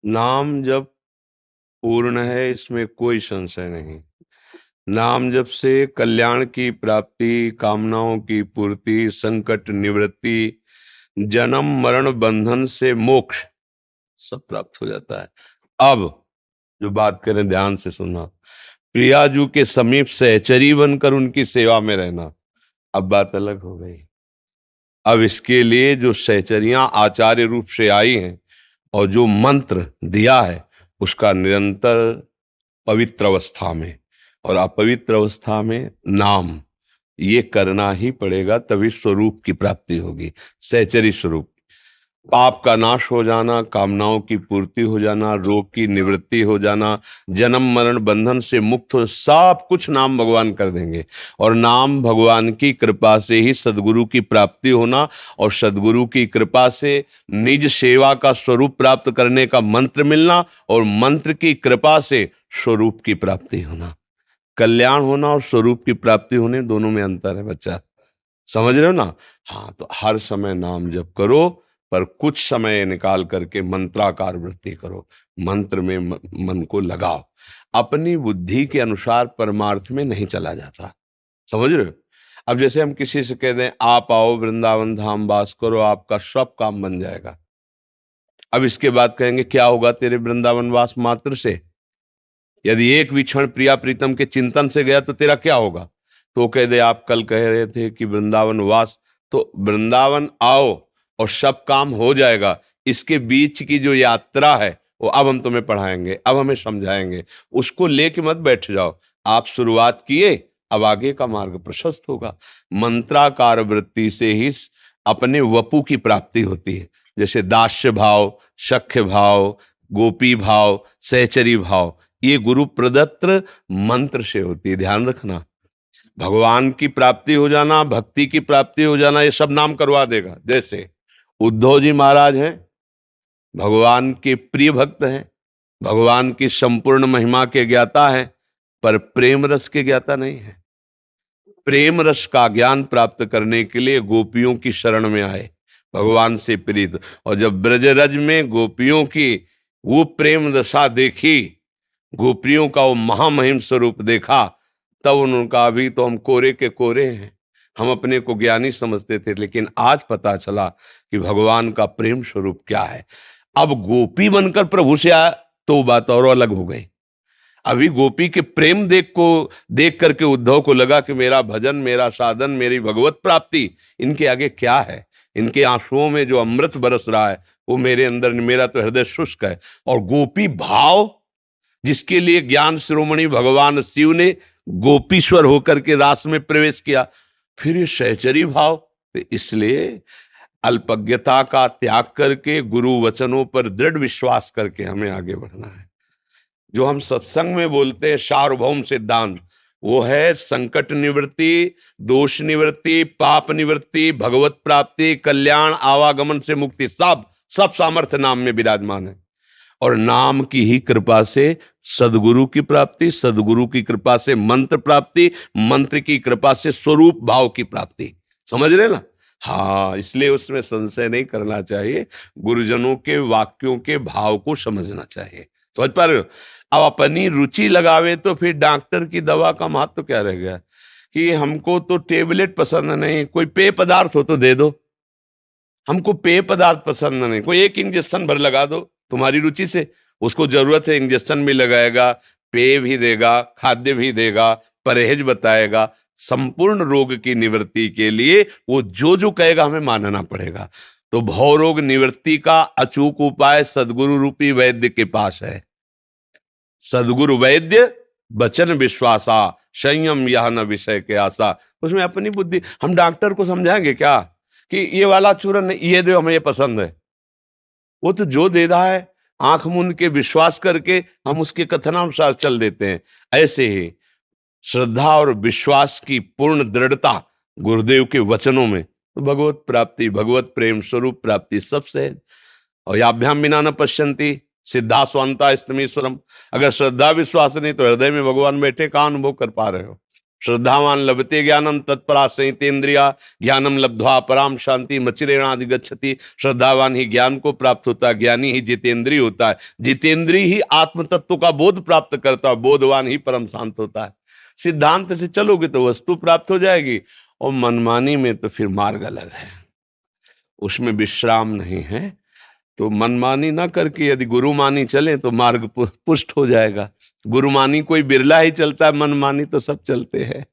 नाम जप पूर्ण है, इसमें कोई संशय नहीं। नाम जप से कल्याण की प्राप्ति, कामनाओं की पूर्ति, संकट निवृत्ति, जन्म मरण बंधन से मोक्ष सब प्राप्त हो जाता है। अब जो बात करें, ध्यान से सुनना। प्रियाजू के समीप सहचरी बनकर उनकी सेवा में रहना, अब बात अलग हो गई। अब इसके लिए जो सहचरियां आचार्य रूप से आई हैं और जो मंत्र दिया है, उसका निरंतर पवित्र अवस्था में और अपवित्र अवस्था में नाम, ये करना ही पड़ेगा, तभी स्वरूप की प्राप्ति होगी। सहचरी स्वरूप, पाप का नाश हो जाना, कामनाओं की पूर्ति हो जाना, रोग की निवृत्ति हो जाना, जन्म मरण बंधन से मुक्त हो, सब कुछ नाम भगवान कर देंगे। और नाम भगवान की कृपा से ही सदगुरु की प्राप्ति होना, और सदगुरु की कृपा से निज सेवा का स्वरूप प्राप्त करने का मंत्र मिलना, और मंत्र की कृपा से स्वरूप की प्राप्ति होना। कल्याण होना और स्वरूप की प्राप्ति होने, दोनों में अंतर है बच्चा, समझ रहे हो ना? हाँ, तो हर समय नाम जप करो, पर कुछ समय निकाल करके मंत्राकार वृत्ति करो, मंत्र में मन को लगाओ। अपनी बुद्धि के अनुसार परमार्थ में नहीं चला जाता, समझ रहे हो? अब जैसे हम किसी से कह दें आप आओ वृंदावन धाम वास करो, आपका सब काम बन जाएगा। अब इसके बाद कहेंगे क्या होगा तेरे वृंदावन वास मात्र से? यदि एक भी क्षण प्रिया प्रीतम के चिंतन से गया तो तेरा क्या होगा? तो कह दे आप कल कह रहे थे कि वृंदावन वास, तो वृंदावन आओ और सब काम हो जाएगा। इसके बीच की जो यात्रा है वो अब हम तुम्हें पढ़ाएंगे, अब हमें समझाएंगे, उसको लेके मत बैठ जाओ। आप शुरुआत किए, अब आगे का मार्ग प्रशस्त होगा। मंत्राकार वृत्ति से ही अपने वपु की प्राप्ति होती है, जैसे दास्य भाव, सख्य भाव, गोपी भाव, सहचरी भाव, ये गुरु प्रदत्त मंत्र से होती है, ध्यान रखना। भगवान की प्राप्ति हो जाना, भक्ति की प्राप्ति हो जाना, ये सब नाम करवा देगा। जैसे उद्धव जी महाराज हैं, भगवान के प्रिय भक्त हैं, भगवान की संपूर्ण महिमा के ज्ञाता हैं, पर प्रेम रस के ज्ञाता नहीं है। प्रेम रस का ज्ञान प्राप्त करने के लिए गोपियों की शरण में आए, भगवान से प्रीत, और जब ब्रजरज में गोपियों की वो प्रेम दशा देखी, गोपियों का वो महामहिम स्वरूप देखा, तब उन्होंने कहा अभी तो हम कोरे के कोरे हैं, हम अपने को ज्ञानी समझते थे, लेकिन आज पता चला कि भगवान का प्रेम स्वरूप क्या है। अब गोपी बनकर प्रभु से आया तो बात और अलग हो गई। अभी गोपी के प्रेम देख करके उद्धव को लगा कि मेरा भजन, मेरा साधन, मेरी भगवत प्राप्ति इनके आगे क्या है। इनके आंसुओं में जो अमृत बरस रहा है वो मेरे अंदर, मेरा तो हृदय शुष्क है। और गोपी भाव, जिसके लिए ज्ञान शिरोमणि भगवान शिव ने गोपीश्वर होकर के रास में प्रवेश किया, फिर ये सहचरी भाव। तो इसलिए अल्पज्ञता का त्याग करके गुरु वचनों पर दृढ़ विश्वास करके हमें आगे बढ़ना है। जो हम सत्संग में बोलते हैं सार्वभौम सिद्धांत, वो है संकट निवृत्ति, दोष निवृत्ति, पाप निवृत्ति, भगवत प्राप्ति, कल्याण, आवागमन से मुक्ति, सब सामर्थ्य नाम में विराजमान है। और नाम की ही कृपा से सदगुरु की प्राप्ति, सदगुरु की कृपा से मंत्र प्राप्ति, मंत्र की कृपा से स्वरूप भाव की प्राप्ति। समझ रहे ना? हाँ, इसलिए उसमें संशय नहीं करना चाहिए, गुरुजनों के वाक्यों के भाव को समझना चाहिए। समझ पा रहे हो? अब अपनी रुचि लगावे तो फिर डॉक्टर की दवा का महत्व क्या रह गया कि हमको तो टेबलेट पसंद नहीं, कोई पेय पदार्थ हो तो दे दो। हमको पेय पदार्थ पसंद नहीं, कोई एक इंजेक्शन भर लगा दो तुम्हारी रुचि से। उसको जरूरत है, इंजेक्शन भी लगाएगा, पेय भी देगा, खाद्य भी देगा, परहेज बताएगा। संपूर्ण रोग की निवृत्ति के लिए वो जो जो कहेगा हमें मानना पड़ेगा। तो भव रोग निवृत्ति का अचूक उपाय सदगुरु रूपी वैद्य के पास है। सदगुरु वैद्य बचन विश्वासा, संयम यह न विषय के आशा। उसमें अपनी बुद्धि, हम डॉक्टर को समझाएंगे क्या कि ये वाला चूरन ये दो, हमें ये पसंद है। वो तो जो दे रहा है आंख मूंद के विश्वास करके हम उसके कथनानुसार चल देते हैं। ऐसे ही श्रद्धा और विश्वास की पूर्ण दृढ़ता गुरुदेव के वचनों में, तो भगवत प्राप्ति, भगवत प्रेम स्वरूप प्राप्ति सबसे है। और याभ्याम बिना न पश्यन्ति सिद्धा स्वांता स्तमीश्वरम। अगर श्रद्धा विश्वास नहीं तो हृदय में भगवान बैठे, कहाँ अनुभव कर पा रहे हो? श्रद्धावान लभते ज्ञानम तत्परा संयतेन्द्रिया ज्ञानम लब्ध्वा पराम शांति मचिरेणाधिगच्छति। श्रद्धावान ही ज्ञान को प्राप्त होता है, ज्ञानी ही जितेंद्रिय होता है, जितेंद्रिय ही आत्म तत्व का बोध प्राप्त करता है, बोधवान ही परम शांत होता है। सिद्धांत से चलोगे तो वस्तु प्राप्त हो जाएगी, और मनमानी में तो फिर मार्ग अलग है, उसमें विश्राम नहीं है। तो मनमानी ना करके यदि गुरुमानी चले तो मार्ग पुष्ट हो जाएगा। गुरुमानी कोई बिरला ही चलता है, मनमानी तो सब चलते हैं।